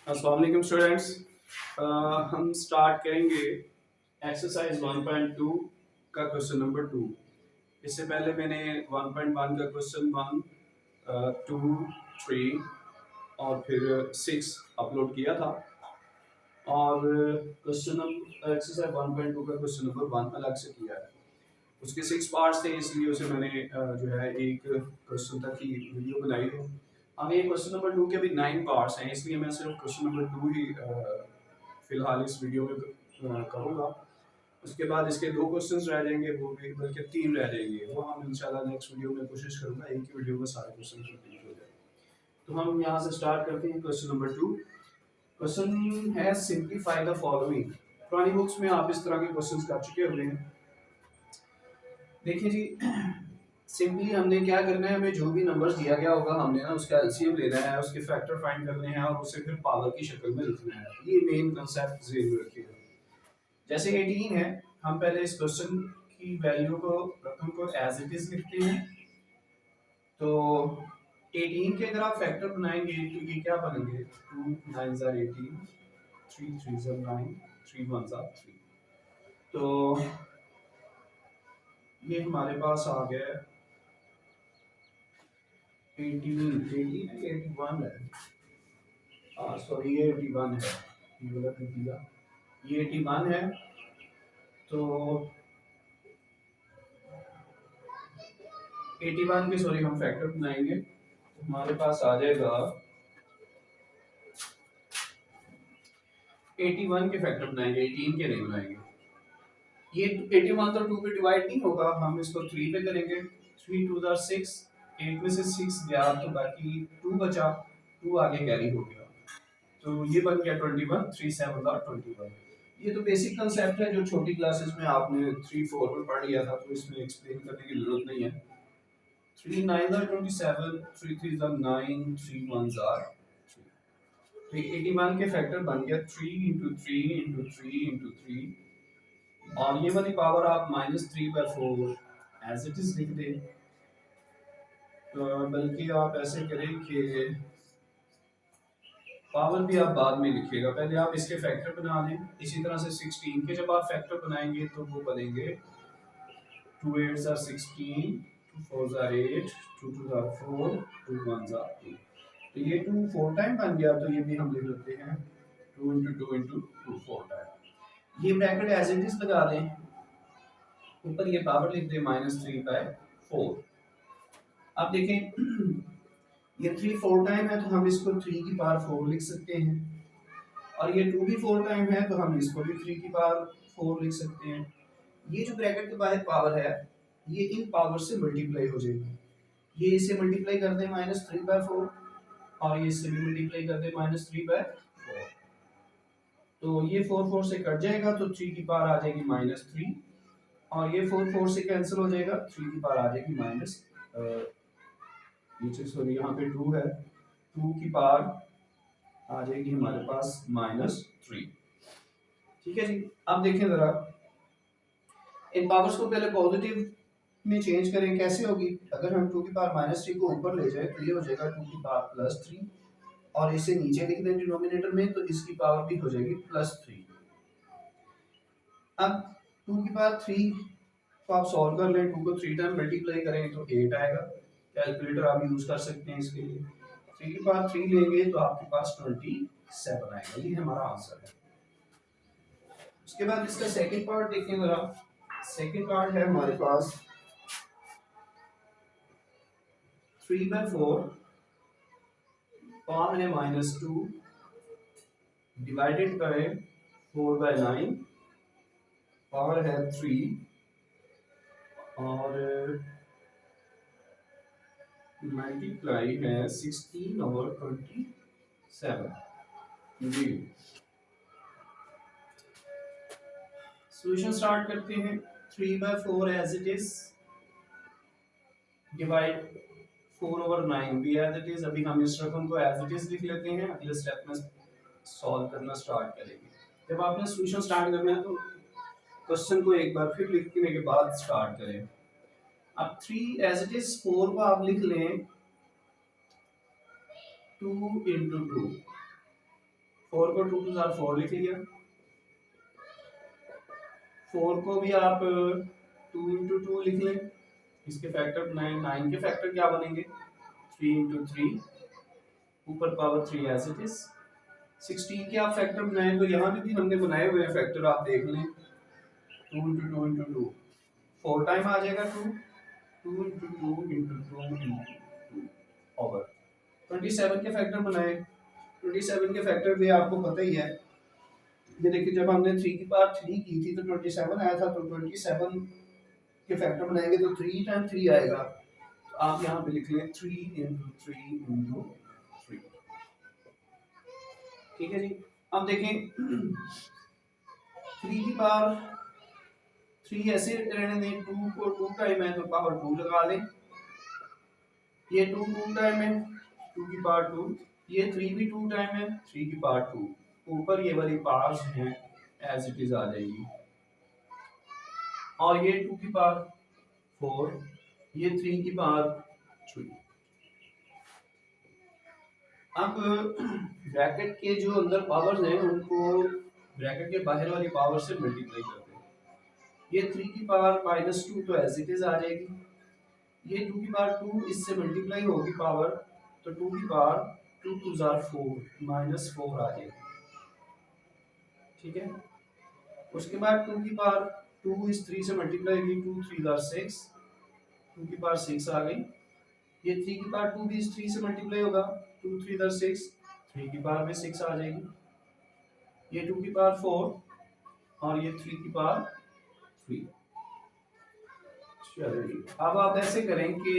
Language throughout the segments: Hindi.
अस्सलाम वालेकुम स्टूडेंट्स। हम स्टार्ट करेंगे एक्सरसाइज 1.2 का क्वेश्चन नंबर 2। इससे पहले मैंने 1.1 का क्वेश्चन 1, 2, 3 और फिर 6 अपलोड किया था। और क्वेश्चन नंबर एक्सरसाइज 1.2 का क्वेश्चन नंबर 1 अलग से किया है। उसके 6 पार्ट्स थे, इसलिए उसे मैंने जो है एक क्वेश्चन तक की वीडियो बनाई है। हमें ये क्वेश्चन नंबर 2 के भी 9 पार्ट्स हैं, इसलिए मैं सिर्फ क्वेश्चन नंबर 2 ही फिलहाल इस वीडियो में करूँगा। उसके बाद इसके 2 क्वेश्चंस रह जाएंगे, वो भी बल्कि 3 रह जाएंगे, वो हम इंशाल्लाह नेक्स्ट वीडियो में कोशिश करूँगा एक ही वीडियो में सारे क्वेश्चन कंप्लीट हो जाए। तो हम यहाँ से स्टार्ट करते हैं क्वेश्चन नंबर 2। क्वेश्चन है सिंप्लीफाई द फॉलोइंग। पुरानी बुक्स में आप इस तरह के क्वेश्चंस कर चुके होंगे हैं। देखिए जी, सिंपली हमने क्या करना है, हमें जो भी नंबर्स दिया गया होगा हमने ना उसका एलसीएम लेना है, उसके फैक्टर फाइंड करने हैं और उसे फिर पावर की शक्ल में लिखना है। ये मेन कांसेप्ट ज़हन में रखिएगा। जैसे 18 है, हम पहले इस क्वेश्चन की वैल्यू को, रकम को एज इट इज लिखते हैं। तो 18 के अगर आप फैक्टर बनाएंगे तो ये क्या बनेंगे, 2 9 are 18, 3 3 are 9, 3 1 are 3। तो ये हमारे पास आ गया 81 है। सॉरी, ये 81 है, ये गलत लिख दिया। ये 81 है। तो 81 के सॉरी हम फैक्टर बनाएंगे तो हमारे पास आ जाएगा 81 के फैक्टर बनाएंगे, 18 के नहीं बनाएंगे। ये 81 तो 2 पे डिवाइड नहीं होगा, हम इसको 3 पे करेंगे। 3 2 are 6, 8 में से 6 गया तो बाकी 2 बचा, 2 आगे कैरी हो गया। तो ये बन गया 21, 3 7 are 21। ये तो बेसिक कंसेप्ट है जो छोटी क्लासेस में आपने 3 4 में पढ़ लिया था, तो इसमें एक्सप्लेन करने की जरूरत नहीं है। 3 9 are 27, 3 3 are 9, 3 1 are 3। तो 81 के फैक्टर बन गया 3 into 3 into 3 into 3। और ये वाली पावर आप -3/4 एज इट इज लिख दें। बल्कि आप ऐसे करें कि पावर भी आप बाद में लिखिएगा, पहले आप इसके फैक्टर बना लें। इसी तरह से 16 के जब आप फैक्टर बनाएंगे तो वो बनेंगे 2 8 are 16, 2 4 are 8, 2 2 are 4, 2 1 are 2। तो ये 2 4 टाइम बन गया, तो ये भी हम लिख लेते हैं 2 into 2 into 2 4 टाइम। ये ब्रैकेट एज इट इज लगा दें, ऊपर ये पावर लिख दें -3/4। अब देखें ये 3 4 टाइम है तो हम इसको 3 की पावर 4 लिख सकते हैं, और ये 2 भी 4 टाइम है तो हम इसको भी 3 की पावर 4 लिख सकते हैं। ये जो ब्रैकेट के बाहर पावर है, ये इन पावर से मल्टीप्लाई हो जाएगी। ये इससे मल्टीप्लाई कर दें -3/4, और ये इससे भी मल्टीप्लाई कर दें -3/4। तो ये 4 4 से कट जाएगा तो 3 की पावर आ जाएगी -3, और ये 4 4 से कैंसिल हो जाएगा, 3 की पावर आ जाएगी माइनस नीचे सॉरी यहाँ पे 2 है, 2 की पावर आ जाएगी हमारे पास -3। ठीक है जी। अब देखें जरा, इन पावर्स को पहले पॉजिटिव में चेंज करें, कैसे होगी। अगर हम 2 की पावर -3 को ऊपर ले जाए तो ये हो जाएगा 2 की पावर +3, और इसे नीचे लिख दें डिनोमिनेटर में तो इसकी पावर भी हो जाएगी +3। अब 2 की पावर 3 को आप सॉल्व कर लें, 2 को 3 टाइम मल्टीप्लाई करें तो 8 आएगा। कैलकुलेटर आप यूज कर सकते हैं इसके लिए। 3 की पावर 3 लेंगे तो आपके पास 27 आएगा। ये हमारा आंसर है। उसके बाद इसका सेकंड पार्ट देखें जरा। सेकंड पार्ट है हमारे पास 3/4, पावर है -2, डिवाइडेड करें 4/9, पावर है 3, और मल्टीप्लाई है 16 और 27। जी, सॉल्यूशन स्टार्ट करते हैं। 3/4 एज इट इज, डिवाइड 4/9 भी एज इट इज। अभी हम इस रकम को एज इट इज लिख लेते हैं, अगले स्टेप में सॉल्व करना स्टार्ट करेंगे। जब आपने सॉल्यूशन स्टार्ट करना है तो क्वेश्चन को एक बार फिर लिखने के बाद स्टार्ट करें। अब 3 एज इट इज, 4 को आप लिख लें 2 into 2, 4 को 2 टू ज़ार 4 लिख लिया, 4 को भी आप 2 इंटू 2 लिख लें, इसके फैक्टर बनाएं, 9 के फैक्टर क्या बनेंगे 3 इंटू 3, ऊपर पावर 3 एज इट इज। 16 के आप फैक्टर बनाएं तो यहाँ भी हमने बनाए हुए फैक्टर आप देख लें, 2 इंटू 2 इंटू 2 4 टाइम आ जाएगा 2, 2 इंटू 2 इंटू 2 इंटू 2 ओवर 27 के फैक्टर बनाए। 27 के फैक्टर भी आपको पता ही है, ये देखिए जब हमने 3 की पावर 3 की थी तो 27 आया था, तो 27 के फैक्टर बनाएंगे तो 3 टाइम 3 आएगा, तो आप यहाँ पे लिख लें 3 इंटू 3 इंटू 3। ठीक है जी। अब देखें 3 की पावर 3 ऐसे रहने दें, 2 को 2 टाइम है तो पावर 2 लगा लें, ये 2 2 टाइम है 2 की पावर 2, ये 3 भी 2 टाइम है 3 की पावर 2, ऊपर ये वाली पावर्स हैं एज इट इज आ जाएगी, और ये 2 की पावर 4, ये 3 की पावर 3। अब ब्रैकेट के जो अंदर पावर्स हैं उनको ब्रैकेट के बाहर वाली पावर से मल्टीप्लाई करते हैं, ये 3 की पावर -2 तो एज इट इज आ जाएगी, ये 2 की पावर 2 इससे मल्टीप्लाई होगी पावर, तो 2 की पावर 2 टू ज़ार 4 -4 आ जाएगी। ठीक है, उसके बाद 2 की पावर 2 इस 3 से मल्टीप्लाई होगी, 2 3 ज़ार 6, 2 की पावर 6 आ गई, ये 3 की पावर 2 भी इस 3 से मल्टीप्लाई होगा, 2 3 ज़ार 6, 3 की पावर में 6 आ जाएगी, ये 2 की पावर 4 और ये 3 की पावर 3। चलिए अब आप ऐसे करें कि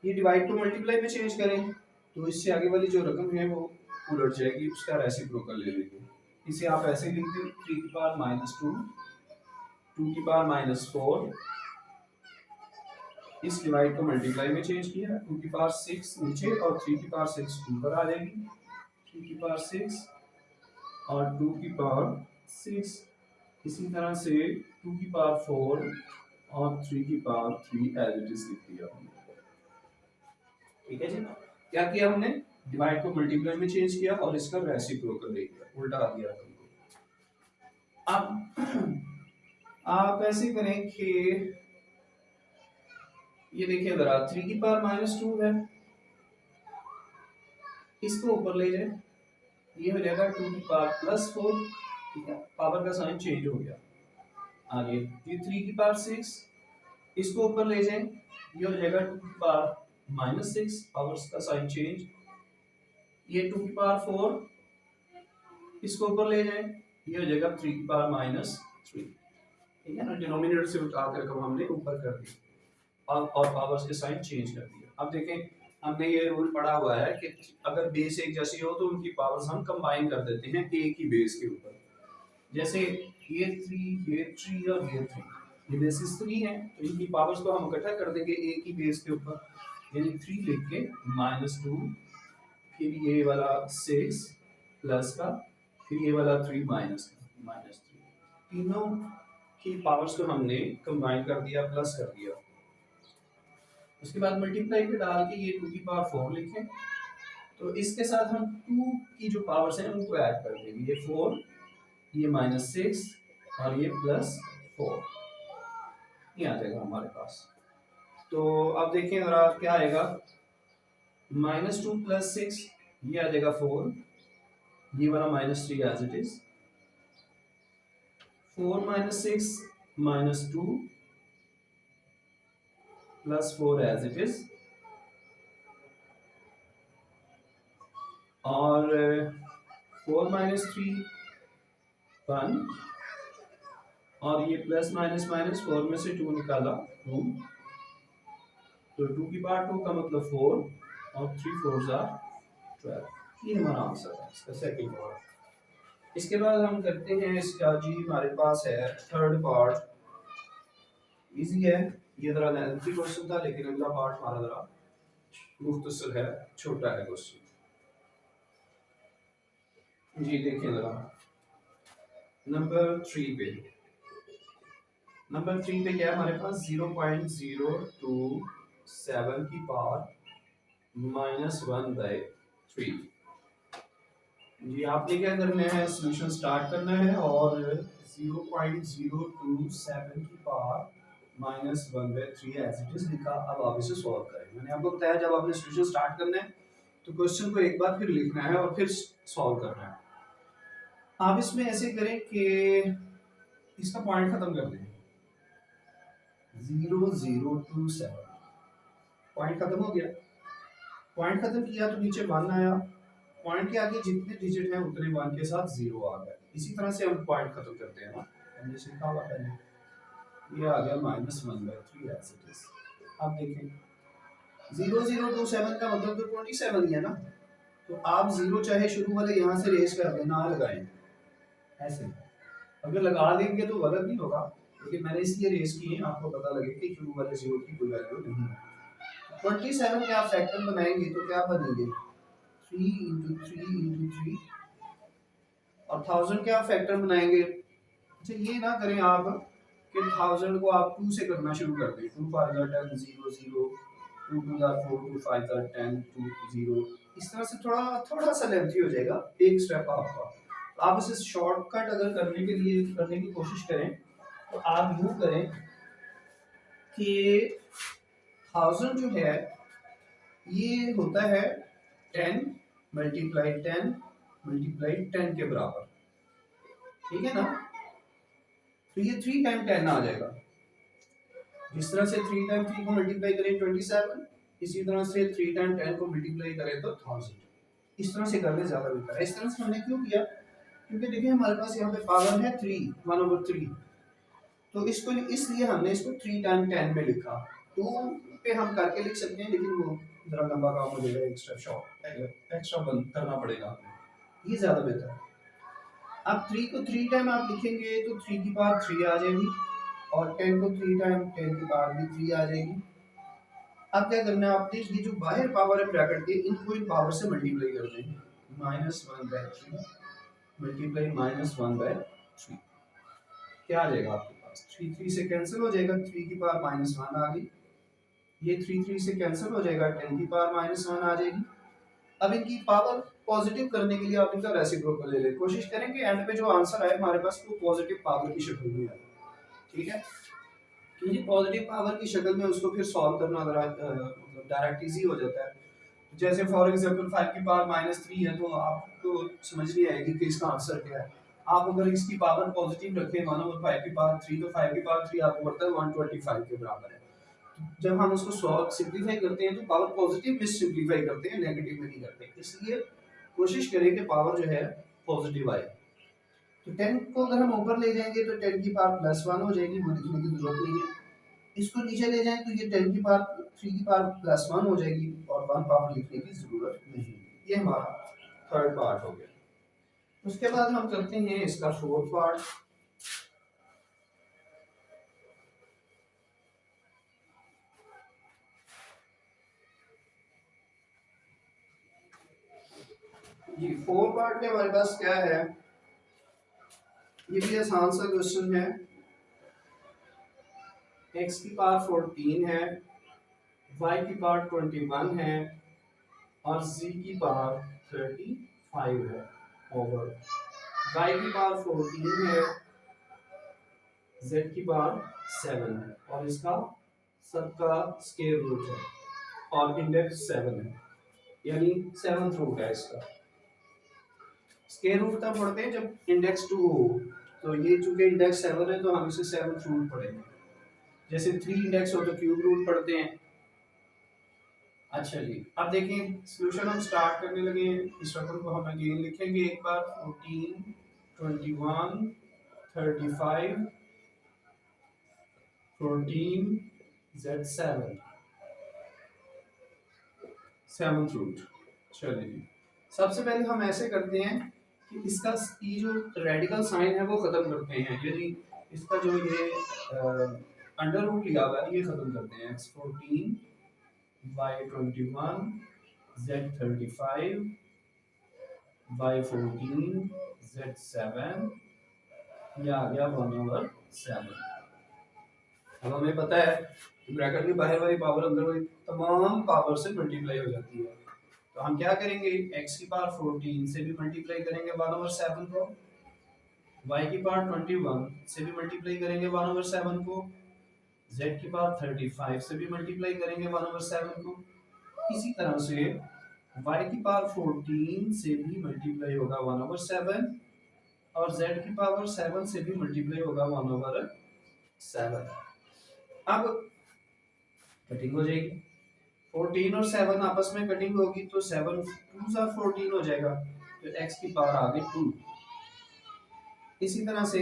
ये डिवाइड टू मल्टीप्लाई में चेंज करें, तो इससे आगे वाली जो रकम है वो उलट जाएगी, उसका रेसिप्रोकल ले लेंगे। इसे आप ऐसे लिख दें 3 की पावर -2, 2 की पावर -4, इस डिवाइड को मल्टीप्लाई में चेंज किया, 2 की पावर 6 नीचे और 3 की पावर 6 ऊपर आ जाएगी, 3 की पावर 6 और 2 की पावर 6, इसी तरह से 2 की पावर 4 और 3 की पावर 3 एज इट इज लिख दिया हमने। ठीक है जी, क्या किया हमने डिवाइड को मल्टीप्लाई में चेंज किया और इसका रेसिप्रोकल ले लिया, उल्टा आ दिया हमको। अब आप ऐसे करें कि ये देखिए जरा 3 की पावर -2 है, इसको ऊपर ले जाए, ये हो जाएगा 2 की पावर +4, ठीक है, पावर का साइन चेंज हो गया। आगे ये 3 की पावर 6, इसको ऊपर ले जाएं, ये हो जाएगा 2 की पावर -6, पावर्स का साइन चेंज, ये 2 की पावर 4, इसको ऊपर ले जाएं, ये हो जाएगा 3 की पावर -3। ठीक है ना, डिनोमिनेटर से उठाकर रकम हमने ऊपर कर दी और पावर्स के साइन चेंज कर दिया। अब देखें हमने ये रूल पढ़ा हुआ है कि अगर बेस एक जैसी हो तो उनकी पावर्स हम कंबाइन कर देते हैं एक ही बेस के ऊपर, जैसे ये 3 ये 3 और ये 3, ये बेसिस 3 है तो इनकी पावर्स को हम इकट्ठा कर देंगे एक ही बेस के ऊपर, यानी 3 लिख के -2, फिर ये वाला 6 प्लस का, फिर ये वाला 3 -3, तीनों की पावर्स को हमने कंबाइन कर दिया, प्लस कर दिया। उसके बाद मल्टीप्लाई पे डाल के ये 2 की पावर 4 लिखें, तो इसके साथ हम 2 की जो पावर्स हैं उनको ऐड कर देंगे, ये 4, ये -6 और ये +4, ये आ जाएगा हमारे पास। तो अब देखें जरा क्या आएगा, -2 + 6, ये आ जाएगा 4, ये वाला -3 as it is, 4 - 6 -2 +4 as it is, और 4 - 3 1, और ये प्लस माइनस माइनस 4 में से 2 निकाला 2, तो 2 की पावर 2 का मतलब 4 और 3 4 12, ये हमारा आंसर है इसका सेकंड पार्ट। इसके बाद हम करते हैं इसका जी, हमारे पास है थर्ड पार्ट, इजी है, ये जरा लेंथी क्वेश्चन था लेकिन अगला पार्ट हमारा जरा मुख्तसर है, छोटा है क्वेश्चन जी। देखिए जरा नंबर 3 पे, नंबर 3 पे क्या है हमारे पास, 0.027 की पावर -1/3 3। जी आपने क्या करना है, सोल्यूशन स्टार्ट करना है और 0.027 की पावर -1/3 एज इट इज लिखा। अब आप इसे सॉल्व करें। मैंने आपको बताया जब आपने सोल्यूशन स्टार्ट करना है तो क्वेश्चन को एक बार फिर लिखना है और फिर सॉल्व करना है। आप इसमें ऐसे करें कि इसका पॉइंट खत्म कर दें 0027, पॉइंट खत्म हो गया। पॉइंट खत्म किया तो नीचे 1 आया, पॉइंट के आगे जितने डिजिट हैं उतने 1 के साथ 0 आ गया। इसी तरह से हम पॉइंट खत्म करते हैं ना, हमने सीखा हुआ पहले। ये आ गया -1/3 एज इट इज। अब देखें 0027 का मतलब तो 27 ही है ना, तो आप 0 चाहे शुरू वाले यहाँ से रेस कर दें, ना लगाएं ऐसे। अगर लगा देंगे तो गलत नहीं होगा, लेकिन मैंने इसलिए रेस की है आपको पता लगे कि शुरू वाले 0 की कोई वैल्यू नहीं है। 27 के आप फैक्टर बनाएंगे तो क्या बनेंगे 3 × 3 × 3, और 1000 के आप फैक्टर बनाएंगे। अच्छा ये ना करें आप कि 1000 को आप 2 से करना शुरू कर दें, 2 5 10 0 0, 2 2 4 2 5 10 2 0। इस तरह से थोड़ा थोड़ा सा लेंथी हो जाएगा एक स्टेप आपका। आप इसे शॉर्टकट अगर करने के लिए करने की कोशिश करें तो आप यूं करें कि 1000 जो है ये होता है 10 मल्टीप्लाई 10 मल्टीप्लाई 10 के बराबर, ठीक है ना। तो ये 3 टाइम 10 आ जाएगा। जिस तरह से 3 टाइम 3 को मल्टीप्लाई करें 27, इसी तरह से 3 टाइम 10 को मल्टीप्लाई करें तो 1000। इस तरह से करने ज्यादा बेहतर है। इस तरह से हमने क्यों किया, क्योंकि देखिए हमारे पास यहाँ पे पावर है 3 1/3, तो इसको इसलिए हमने इसको 3 टाइम 10 में लिखा। 2 पे हम करके लिख सकते हैं, लेकिन वो जरा लंबा काम हो जाएगा, एक्स्ट्रा बंद करना पड़ेगा, ये ज्यादा बेहतर है। अब 3 को 3 टाइम आप लिखेंगे तो 3 की पावर 3 आ जाएगी, और 10 को 3 टाइम 10 की पावर भी 3 आ जाएगी। अब क्या करना है आपने, ये जो बाहर पावर है ब्रैकेट के, इनको इन पावर से मल्टीप्लाई कर देंगे। -1/3 मल्टीप्लाई -1/3 क्या आ जाएगा आपके पास, 3 3 से कैंसिल हो जाएगा, 3 की पावर -1 आ गई। ये 3 3 से कैंसिल हो जाएगा, 10 की पावर -1 आ जाएगी। अब इनकी पावर पॉजिटिव करने के लिए आप इनका रेसिप्रोकल ले लें। कोशिश करें कि एंड पे जो आंसर आए हमारे पास वो पॉजिटिव पावर की शक्ल में आए, ठीक है। क्योंकि पॉजिटिव पावर की शक्ल में उसको फिर सॉल्व करना मतलब डायरेक्ट इजी हो जाता है। जैसे फॉर एग्जांपल 5 की पावर -3 है, तो आपको समझ नहीं आएगी कि इसका आंसर क्या है। आप अगर इसकी पावर पॉजिटिव रखें 1/5 की पावर 3, तो 5 की पावर 3 आपको पड़ता है 125 के बराबर है। जब हम उसको सॉल्व सिंपलीफाई करते हैं तो पावर पॉजिटिव में सिंपलीफाई करते हैं, नेगेटिव में नहीं करते। इसलिए कोशिश करें कि पावर जो है पॉजिटिव आए। तो 10 को अगर हम ऊपर ले जाएंगे तो 10 की पावर +1 हो जाएगी, वो लिखने की जरूरत नहीं है। इसको नीचे ले जाएं तो ये 10 की पावर 3 की पावर +1 हो जाएगी, और 1 पावर लिखने की जरूरत नहीं। ये हमारा थर्ड पार्ट हो गया। उसके बाद हम करते हैं इसका फोर्थ पार्ट। जी फोर्थ पार्ट में हमारे पास क्या है, ये भी आसान सा क्वेश्चन है। x की पावर 14 है, y की पावर 21 है, और z की पावर 35 है, ओवर y की पावर 14 है, z की पावर 7 है, और इसका सबका स्क्वायर रूट है, और इंडेक्स 7 है, यानी 7th रूट है इसका। स्क्वायर रूट तब पढ़ते हैं जब इंडेक्स 2 हो, तो ये चूंकि इंडेक्स 7 है तो हम इसे 7th रूट पढ़ेंगे। जैसे 3 इंडेक्स हो तो क्यूब रूट पढ़ते हैं। अच्छा जी, अब देखें सॉल्यूशन हम स्टार्ट करने लगे हैं। इस रकम को हम अगेन लिखेंगे एक बार, 14 21 35 14 z7 7th रूट। चलिए जी, सबसे पहले हम ऐसे करते हैं कि इसका ये जो रेडिकल साइन है वो खत्म करते हैं, यानी इसका जो ये अंडर रूट लिया हुआ है ये खत्म करते हैं। x14 y21 z35 y14 z7, ये आ गया 1/7। अब हमें पता है कि ब्रैकेट की बाहर वाली पावर अंदर वाली तमाम पावर से मल्टीप्लाई हो जाती है, तो हम क्या करेंगे, x की पावर 14 से भी मल्टीप्लाई करेंगे 1/7 को, y की पावर 21 से भी मल्टीप्लाई करेंगे 1/7 को, z की पावर 35 से भी मल्टीप्लाई करेंगे 1/7 को। इसी तरह से y की पावर 14 से भी मल्टीप्लाई होगा 1/7 और z की पावर 7 से भी मल्टीप्लाई होगा 1/7। अब कटिंग हो जाएगी, 14 और 7 आपस में कटिंग होगी तो 7 2 सा 14 हो जाएगा, तो x की पावर आ गई 2। इसी तरह से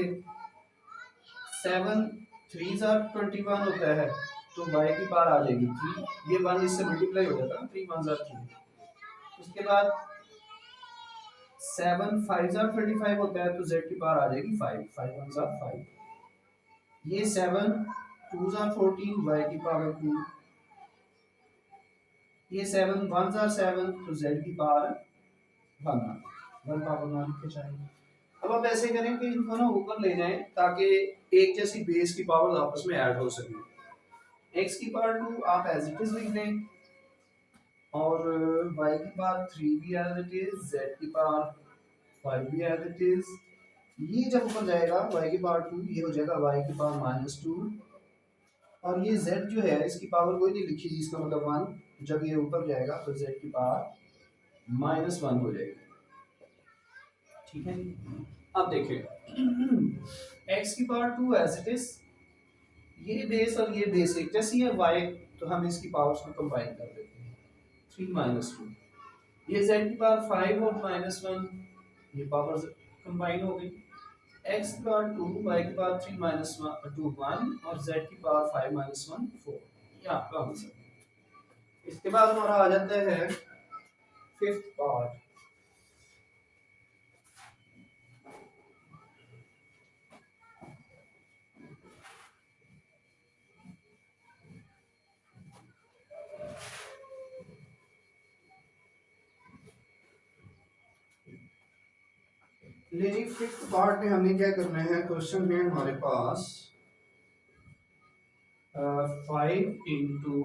7 3 सा 21 होता है तो y की पावर आ जाएगी 3, ये 1 इससे मल्टीप्लाई हो जाता है 3 1 सा 3। उसके बाद 7 5 सा 35 होता है तो z की पावर आ जाएगी 5 5 1 सा 5। ये 7 2 सा 14 y की पावर 2, ये 7 1 सा 7 तो z की पावर 1 पावर 1 लिखे चाहिए। अब आप ऐसे करें कि इनको ना ऊपर ले जाएं ताकि एक जैसी बेस की पावर आपस में ऐड हो सके। x की पावर 2 आप एज इट इज लिख दें और y की पावर 3 भी एज इट इज, z की पावर 5 भी एज इट इज। ये जब ऊपर जाएगा y की पावर 2, ये हो जाएगा y की पावर -2 और ये z जो है इसकी पावर कोई नहीं लिखी, इसका मतलब 1। जब ये ऊपर जाएगा तो z की पावर -1 हो जाएगी। ठीक है, अब देखिए x की पावर 2 एज इट इज, ये बेस और ये बेस एक जैसी है y, तो हम इसकी पावर्स को कंबाइन कर देते हैं 3 -2। ये z की पावर 5 और -1, ये पावर्स कंबाइन हो गई। x की पावर 2, y की पावर 3 -2 1 और z की पावर 5 -1 4, ये आपका आंसर। इसके बाद हमारा आ जाता है फिफ्थ पार्ट। लेकिन फिफ्थ पार्ट में हमें क्या करना है, क्वेश्चन में हमारे पास 5 इंटू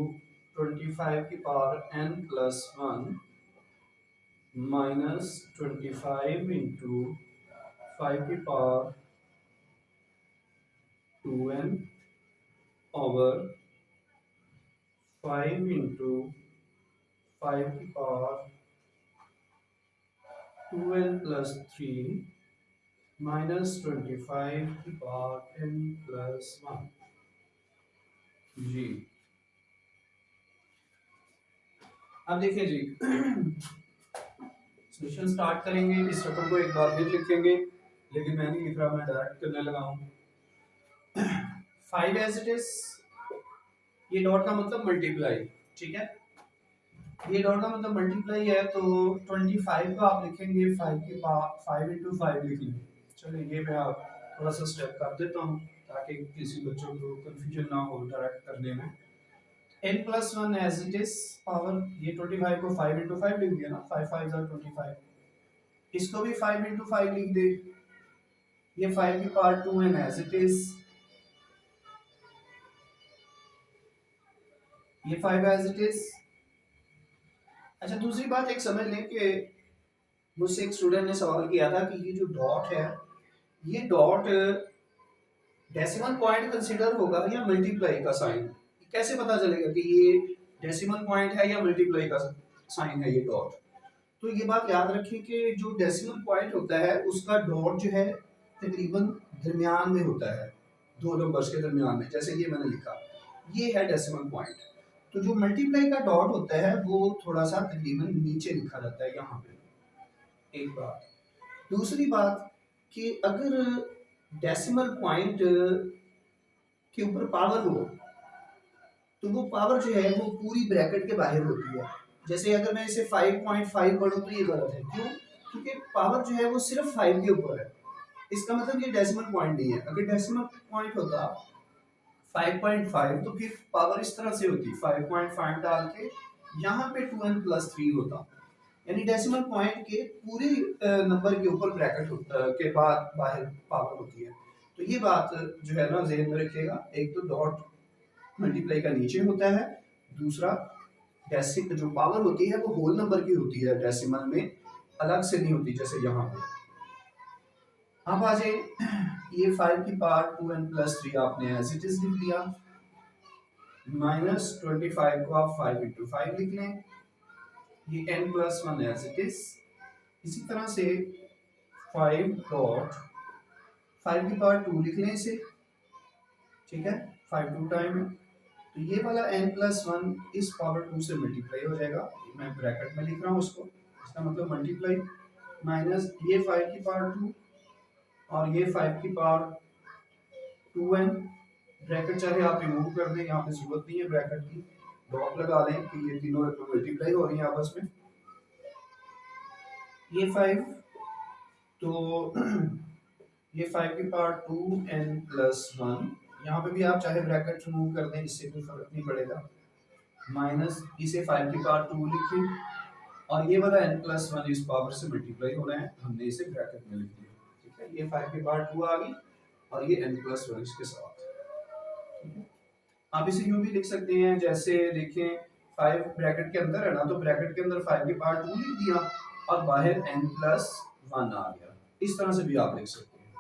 25 की पावर n+1 माइनस 25 इंटू 5 की पावर 2n ओवर 5 इंटू 5 की पावर 2n+3 माइनस 25 की पावर n+1 जी। अब देखिए जी सॉल्यूशन स्टार्ट करेंगे, इस रकम को एक बार फिर लिखेंगे, लेकिन मैं नहीं लिख रहा, मैं डायरेक्ट करने लगा हूँ। 5 एज इट इज, ये डॉट का मतलब मल्टीप्लाई, ठीक है, ये डॉट का मतलब मल्टीप्लाई है तो 25 को आप लिखेंगे 5 के पावर 5 इंटू 5 लिख लेंगे। चलिए ये मैं आप थोड़ा सा स्टेप कर देता हूँ ताकि किसी बच्चों को कंफ्यूजन ना हो डायरेक्ट करने में। n+1 as it is power, ये 25 को 5 इंटू 5 लिख दिया ना, 5 5 are 25, इसको भी 5 इंटू 5 लिख दे, ये 5 की power 2n as it is, ये 5 एज इट इज। अच्छा दूसरी बात एक समझ लें कि मुझसे एक स्टूडेंट ने सवाल किया था कि ये जो डॉट है, ये डॉट डेसिमल पॉइंट कंसीडर होगा या मल्टीप्लाई का साइन, कैसे पता चलेगा कि ये डेसिमल पॉइंट है या मल्टीप्लाई का साइन है ये डॉट। तो ये बात याद रखिए कि जो डेसिमल पॉइंट होता है उसका डॉट जो है तकरीबन दरमियान में होता है, दो नंबर्स के दरमियान में, जैसे ये मैंने लिखा, ये है डेसिमल पॉइंट। तो जो मल्टीप्लाई का डॉट होता है वो थोड़ा सा तकरीबन नीचे लिखा जाता है यहाँ पे, एक बात। दूसरी बात कि अगर डेसिमल पॉइंट के ऊपर पावर हो तो वो पावर जो है वो पूरी ब्रैकेट के बाहर होती है। जैसे अगर मैं इसे 5.5 पढ़ूं तो ये गलत है, क्यों? क्योंकि पावर जो है वो सिर्फ 5 के ऊपर है, इसका मतलब ये डेसिमल पॉइंट नहीं है। अगर डेसिमल पॉइंट होता 5.5 तो फिर पावर इस तरह से होती, 5.5 डाल के यहाँ पे 2n+3 होता, यानी डेसिमल पॉइंट के पूरे नंबर के ऊपर ब्रैकेट के बाद बाहर पावर होती है। तो ये बात जो है ना ज़हन में रखिएगा, एक तो डॉट मल्टीप्लाई का नीचे होता है, दूसरा डेसिमल जो पावर होती है वो होल नंबर की होती है, डेसिमल में अलग से नहीं होती जैसे यहाँ पे। अब आ जाए, ये 5 की पावर 2n+3 आपने एज इट इज लिख दिया, -25 को आप 5 × 5 लिख लें, ये n+1 एज इट इज। इसी तरह से 5 डॉट 5 की पावर 2 लिख लें इसे, ठीक है, 5 2 टाइम है, तो ये वाला n+1 इस पावर 2 से मल्टीप्लाई हो जाएगा, मैं ब्रैकेट में लिख रहा हूँ उसको, इसका मतलब मल्टीप्लाई, माइनस ये 5 की पावर 2 और ये 5 की पावर 2n, ब्रैकेट चाहे आप रिमूव कर दें, यहाँ पे जरूरत नहीं है ब्रैकेट की, डॉट लगा लें कि ये तीनों मल्टीप्लाई हो रही हैं आपस में। ये 5 तो ये 5 की पावर 2n+1, यहाँ पे भी आप चाहे ब्रैकेट रिमूव कर दें, इससे कोई फर्क नहीं पड़ेगा, माइनस इसे 5 की पावर 2 लिखिए और ये वाला n+1 इस पावर से मल्टीप्लाई हो रहा है, हमने इसे ब्रैकेट में लिख दिया, ठीक है, ये 5 की पावर 2 आ गई और ये n+1 इसके साथ, ठीक है। आप इसे यूं भी लिख सकते हैं, जैसे देखें 5 ब्रैकेट के अंदर है ना, तो ब्रैकेट के अंदर 5 की पावर 2 लिख दिया और बाहर n+1 आ गया, इस तरह से भी आप लिख सकते हैं,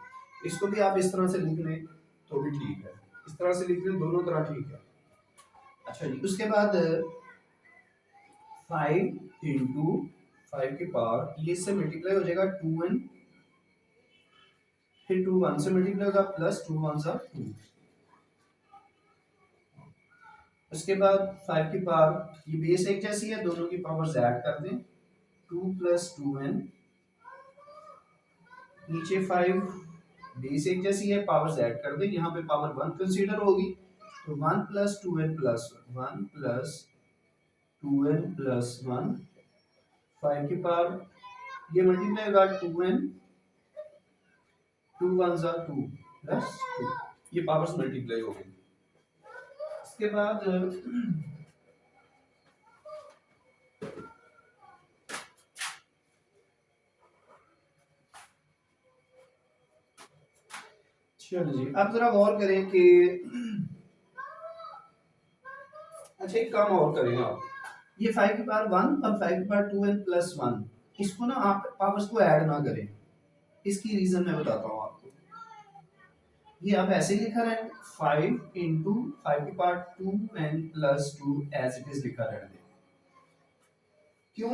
इसको भी आप इस तरह से लिख लें तो भी ठीक है, इस तरह से लिख लें, दोनों तरह ठीक है। अच्छा जी, उसके बाद 5 × 5 की पावर, ये इससे मल्टीप्लाई हो जाएगा 2n, फिर 2 1 से मल्टीप्लाई होगा प्लस 2 1 सा 2, उसके बाद 5 की पावर, ये बेस एक जैसी है, दोनों की पावर्स ऐड कर दें, 2 + 2n, नीचे 5, बेस एक जैसी है, पावर्स ऐड कर दें, यहाँ पे पावर 1 कंसीडर होगी, तो 1 + 2n + 1 + 2n + 1, 5 की पावर, ये मल्टीप्लाई होगा 2n, 2 1 सा 2 + 2, ये पावर्स मल्टीप्लाई हो गई। इसके बाद चलो जी, अब जरा गौर करें कि अच्छा एक काम और करें आप, ये 5 की पावर 1 और 5 की पावर 2n+1, इसको ना आप पावर्स को ऐड ना करें, इसकी रीजन मैं बताता हूँ आपको। ये आप ऐसे लिखा रहे, 5 × 5 की power 2n+2 as it is लिखा रहने, क्यों?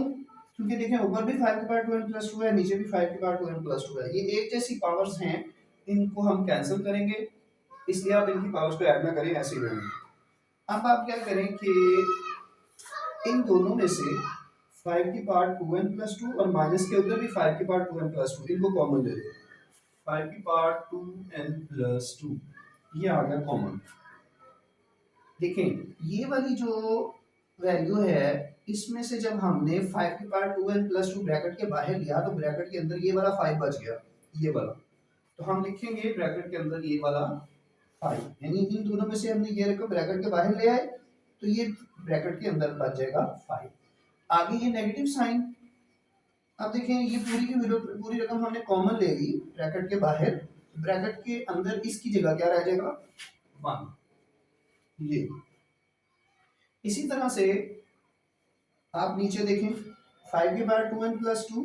क्योंकि देखें ऊपर भी 5 की पावर 2n+2 है, नीचे भी 5 की पावर 2n+2 है, ये एक जैसी पावर्स हैं, इनको हम कैंसिल करेंगे, इसलिए आप इनकी पावर्स को ऐड ना करें, ऐसे ही रहेंगे। अब आप क्या करें कि इन दोनों में से 5 की पावर 2n+2 और माइनस के उधर भी 5 की पावर 2n+2, इनको कॉमन ले लो, 5 की पावर 2n+2, ये आ गया कॉमन। देखें ये वाली जो वैल्यू है, इसमें से जब हमने 5 की पावर 2n+2 ब्रैकेट के बाहर लिया तो ब्रैकेट के अंदर ये वाला 5 बच गया, ये वाला, तो हम लिखेंगे ब्रैकेट के अंदर ये वाला 5, यानी इन दोनों में से हमने ये रकम ब्रैकेट के बाहर ले आए तो ये ब्रैकेट के अंदर बच जाएगा 5। आगे ये नेगेटिव साइन, अब देखें ये पूरी रकम हमने कॉमन ले ली ब्रैकेट के बाहर, ब्रैकेट के अंदर इसकी जगह क्या रह जाएगा 1, ये। इसी तरह से आप नीचे देखें 5 की पावर 2n+2,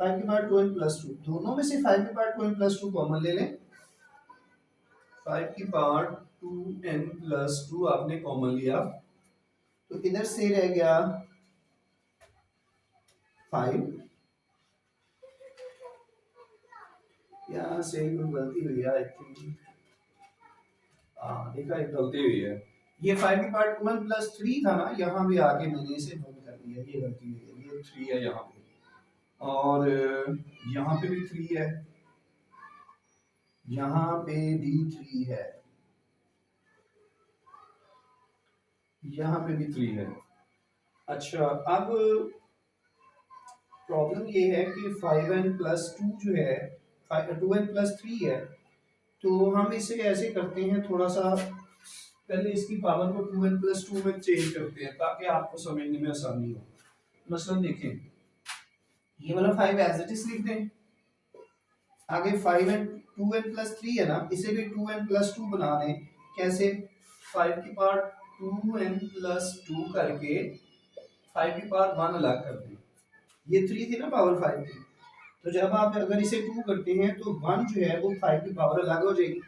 5 की पावर 2n+2, दोनों में से 5 की पावर 2n+2 कॉमन ले लें, 5 की पावर 2n+2 आपने कॉमन लिया, तो इधर से रह गया 5, यहाँ से कोई गलती हुई है आई थिंक, देखा एक गलती हुई है, ये 5 की पावर 2n+3 था ना, यहाँ भी आगे मैंने इसे नोट कर दिया, ये गलती हुई है, ये 3 है यहाँ पे, और यहाँ पे भी 3 है, यहाँ पे भी 3 है, यहाँ पे भी 3 है। अच्छा अब प्रॉब्लम ये है कि 5n+2 जो है 2n+3 है, तो हम इसे ऐसे करते हैं, थोड़ा सा पहले इसकी पावर को 2n+2 में चेंज करते हैं ताकि आपको समझने में आसानी हो। मसलन देखें ये वाला 5 एज इट इज लिख दें, आगे 2n+3 है ना, इसे भी 2n+2 बना दें, कैसे 5 की पावर 2n+2 करके 5 की पावर 1 अलग कर दें। ये 3 थी ना पावर 5 की, तो जब आप अगर इसे 2 करते हैं तो 1 जो है वो 5 की पावर अलग हो जाएगी।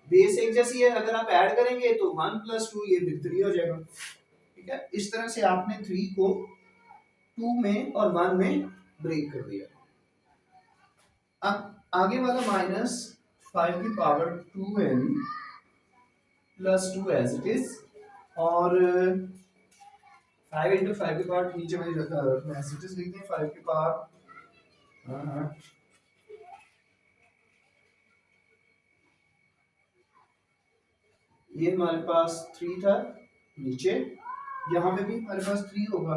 बेस एक जैसी है, अगर आप ऐड करेंगे तो 1 + 2 ये फिर 3 हो जाएगा। ठीक है, इस तरह से आपने 3 को 2 में और 1 में ब्रेक कर दिया। अब आगे वाला -5 की power 2n + 2 as it is, और 5 × 5 की पावर नीचे वाली एज इट इज लिख दें 5 की पावर। हाँ, ये हमारे पास 3 था नीचे, यहाँ पे भी हमारे पास 3 होगा।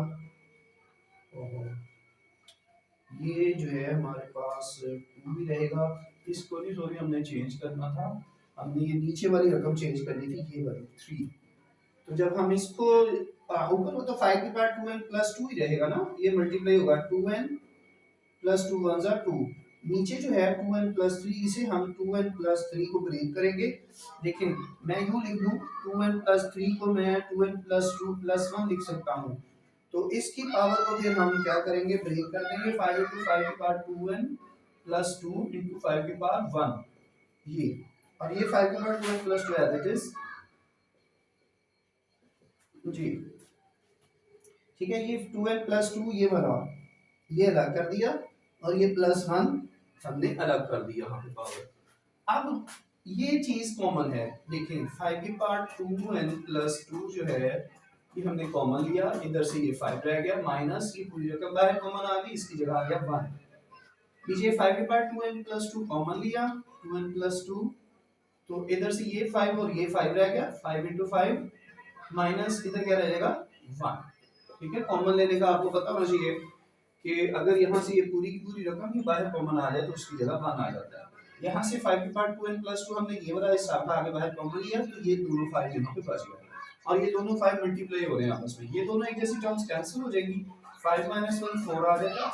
ये जो है हमारे पास 2 भी रहेगा। इसको नहीं, सॉरी, हमने चेंज करना था, हमने ये नीचे वाली रकम चेंज करनी थी, ये वाली 3। तो जब हम इसको ऊपर हो तो 5 की पावर 2n + 2 ही रहेगा ना, ये मल्टीप्लाई होगा 2n + 2 1 = 2। नीचे जो है 2n + 3, इसे हम 2n + 3 को ब्रेक करेंगे। लेकिन मैं यूं लिख दूं, 2n + 3 को मैं 2n + 2 + 1 लिख सकता हूं। तो इसकी पावर को फिर हम क्या करेंगे, ब्रेक कर देंगे। 5 × 5 की पावर 2n + 2 × 5 की पावर 1, ये, और ये 5 की power 2n + 2 as it is जी। ठीक है, ये 2n + 2 ये वाला ये अलग कर दिया, और ये +1 हमने अलग कर दिया यहाँ पे पावर। अब ये चीज कॉमन है, देखें 5 की पावर 2n + 2 जो है ये हमने कॉमन लिया, इधर से ये 5 रह गया, माइनस ये पूरी रकम बाहर कॉमन आ गई, इसकी जगह आ गया 1। नीचे 5 की पावर 2n + 2 कॉमन लिया, 2n + 2, तो इधर से ये 5 और ये 5 रह गया, 5 × 5 माइनस इधर क्या रह जाएगा 1। ठीक है, कॉमन लेने का आपको पता होना चाहिए कि अगर यहाँ से ये पूरी की पूरी रकम ही बाहर कॉमन आ जाए तो उसकी जगह 1 आ जाता है। यहाँ से 5 की पावर 2n + 2 हमने ये वाला हिस्सा आगे बाहर कॉमन लिया, तो ये दोनों 5 यहाँ पे बच गए, और ये दोनों 5 मल्टीप्लाई हो रहे हैं आपस में, ये दोनों एक जैसी टर्म्स कैंसिल हो जाएंगी। 5 - 1 4 आ जाएगा,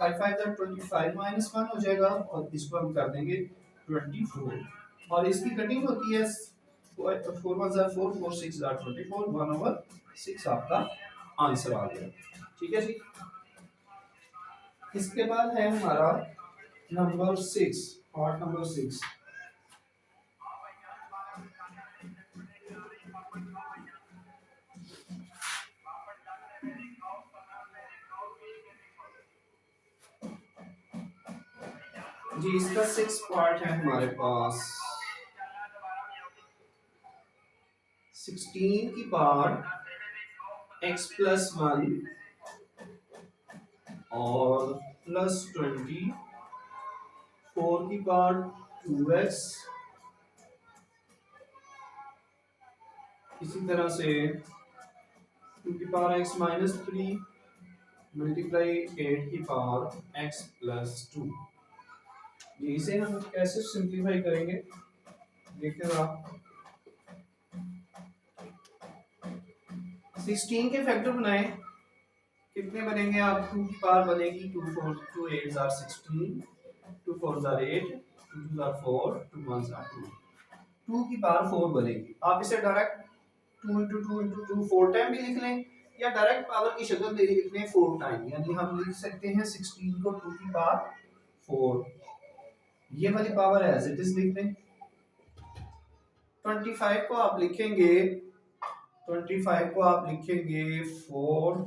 5 5 = 25 - 1 हो जाएगा, और इसको हम कर देंगे 24, और इसकी कटिंग होती है 4 1 = 4 4 6 = 24, 1/6 आपका आंसर आ गया। ठीक है जी। इसके बाद है हमारा नंबर 6, पार्ट नंबर 6। जी, इसका 6 पार्ट है हमारे पास। 16 की पावर x + 1 और +20, 4 की पावर 2x, इसी तरह से 2 की पावर x - 3 मल्टीप्लाई 8 की पावर x + 2। इसे हम कैसे सिंप्लीफाई करेंगे, देखते हैं आप। 16 के फैक्टर बनाए, कितने बनेंगे आप, 2 की पावर बनेगी 2 4 2 8 = 16, 2 4 = 8, 2 2 = 4, 2 1 = 2, 2 की पावर 4 बनेगी। आप इसे डायरेक्ट 2 × 2 × 2 4 टाइम भी लिख लें, या डायरेक्ट पावर की शक्ल में लिख लें 4 टाइम, यानी हम लिख सकते हैं 16 को 2 की पावर 4, ये वाली पावर एज इट इज लिख दें। 25 को आप लिखेंगे 25 को आप लिखेंगे 4